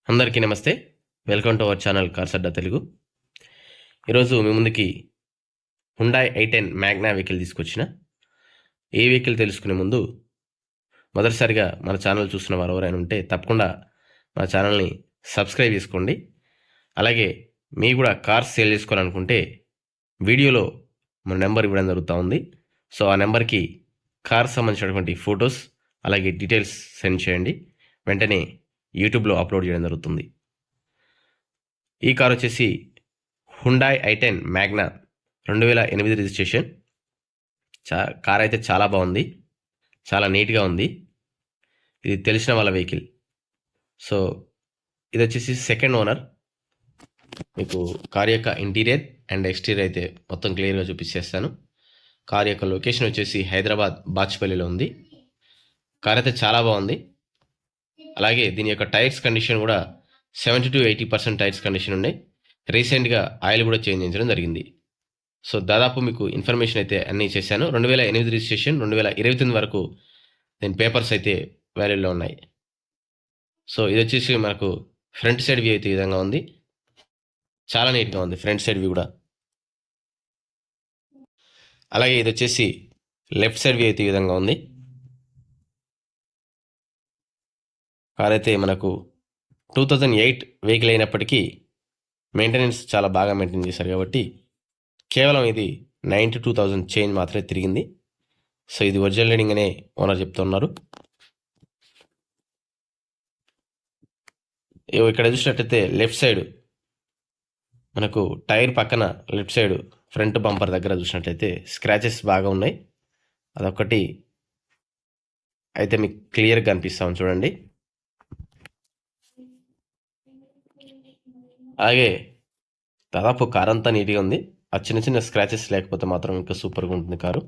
అందరికీ నమస్తే. Welcome to our channel cars Adda Telugu. ఈరోజు మీ ముందుకి హుండాయ్ i10 మ్యాగ్నా వెహికల్ తీసుకొచ్చిన. ఏ వెహికల్ తెలుసుకునే ముందు మొదటిసారిగా మన ఛానల్ చూస్తున్న వారు ఎవరైనా ఉంటే తప్పకుండా మన ఛానల్ని సబ్స్క్రైబ్ చేసుకోండి. అలాగే మీకు కూడా కార్స్ సేల్ చేసుకోవాలనుకుంటే వీడియోలో మన నెంబర్ ఇవ్వడం జరుగుతూ ఉంది. సో ఆ నెంబర్కి కార్ సంబంధించినటువంటి ఫొటోస్ అలాగే డీటెయిల్స్ సెండ్ చేయండి. వెంటనే యూట్యూబ్లో అప్లోడ్ చేయడం జరుగుతుంది. ఈ కార్ వచ్చేసి Hyundai i10 Magna 2008 registration. Car అయితే చాలా బాగుంది, చాలా నీట్గా ఉంది. ఇది తెలిసిన వాళ్ళ వెహికల్. సో ఇది వచ్చేసి సెకండ్ ఓనర్. మీకు కార్ యొక్క ఇంటీరియర్ అండ్ ఎక్స్టీరియర్ అయితే మొత్తం క్లియర్గా చూపించేస్తాను. కార్ యొక్క లొకేషన్ వచ్చేసి హైదరాబాద్ బాచ్పల్లిలో ఉంది. కార్ అయితే చాలా బాగుంది. అలాగే దీని యొక్క టైర్స్ కండిషన్ కూడా 70 to 80% టైర్స్ కండిషన్ ఉన్నాయి. రీసెంట్గా ఆయిల్ కూడా చేంజ్ చేయించడం జరిగింది. సో దాదాపు మీకు ఇన్ఫర్మేషన్ అయితే అన్నీ చేశాను. 2008 రిజిస్ట్రేషన్, 2029 వరకు దీని పేపర్స్ అయితే వ్యాలిడ్లో ఉన్నాయి. సో ఇది వచ్చేసి మనకు ఫ్రంట్ సైడ్ వ్యూ అయితే ఈ విధంగా ఉంది. చాలా నీట్గా ఉంది ఫ్రంట్ సైడ్ వ్యూ కూడా. అలాగే ఇది వచ్చేసి లెఫ్ట్ సైడ్ వ్యూ అయితే ఈ విధంగా ఉంది. కార్ అయితే మనకు 2008 వెహికల్ అయినప్పటికీ మెయింటెనెన్స్ చాలా బాగా మెయింటైన్ చేశారు కాబట్టి కేవలం ఇది 92,000 చేంజ్ మాత్రమే తిరిగింది. సో ఇది ఒరిజినల్ రీడింగ్ అనే ఓనర్ చెప్తున్నారు. ఇక్కడ చూసినట్టయితే లెఫ్ట్ సైడ్ మనకు టైర్ పక్కన లెఫ్ట్ సైడ్ ఫ్రంట్ బంపర్ దగ్గర చూసినట్టయితే స్క్రాచెస్ బాగా ఉన్నాయి. అదొకటి అయితే మీకు క్లియర్గా కనిపిస్తాం చూడండి. అలాగే దాదాపు కార్ అంతా నీట్గా ఉంది. ఆ చిన్న చిన్న స్క్రాచెస్ లేకపోతే మాత్రం ఇంకా సూపర్గా ఉంటుంది కారు.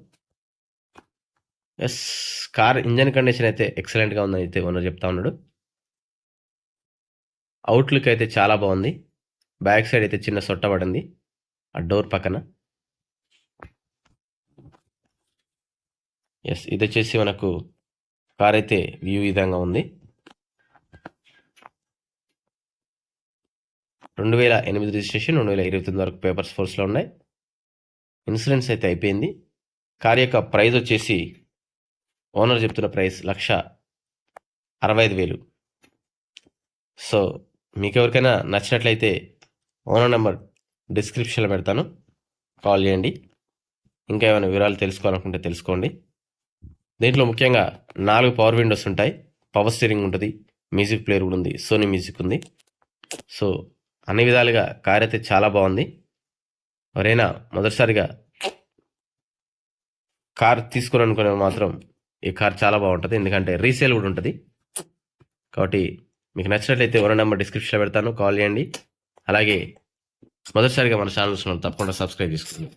కార్ ఇంజన్ కండిషన్ అయితే ఎక్సలెంట్గా ఉందని అయితే ఓనర్ చెప్తా ఉన్నాడు. అవుట్లుక్ అయితే చాలా బాగుంది. బ్యాక్ సైడ్ అయితే చిన్న సొట్ట పడింది ఆ డోర్ పక్కన. ఇది వచ్చేసి మనకు కార్ అయితే వ్యూ విధంగా ఉంది. 2008 రిజిస్ట్రేషన్, 2029 వరకు పేపర్స్ ఫోర్స్లో ఉన్నాయి. ఇన్సూరెన్స్ అయితే అయిపోయింది. కార్ యొక్క ప్రైస్ వచ్చేసి ఓనర్ చెప్తున్న ప్రైస్ 1,65,000. సో మీకు ఎవరికైనా నచ్చినట్లయితే ఓనర్ నెంబర్ డిస్క్రిప్షన్లో పెడతాను, కాల్ చేయండి. ఇంకా ఏమైనా వివరాలు తెలుసుకోవాలనుకుంటే తెలుసుకోండి. దీంట్లో ముఖ్యంగా 4 పవర్ విండోస్ ఉంటాయి, పవర్ స్టీరింగ్ ఉంటుంది, మ్యూజిక్ ప్లేయర్ కూడా ఉంది, సోనీ మ్యూజిక్ ఉంది. సో అన్ని విధాలుగా కార్ అయితే చాలా బాగుంది. ఎవరైనా మొదటిసారిగా కార్ తీసుకోవాలనుకునే మాత్రం ఈ కార్ చాలా బాగుంటుంది, ఎందుకంటే రీసేల్ కూడా ఉంటుంది. కాబట్టి మీకు నచ్చినట్లయితే ఓనర్ నెంబర్ డిస్క్రిప్షన్లో పెడతాను, కాల్ చేయండి. అలాగే మొదటిసారిగా మన ఛానల్స్ తప్పకుండా సబ్స్క్రైబ్ చేసుకోండి.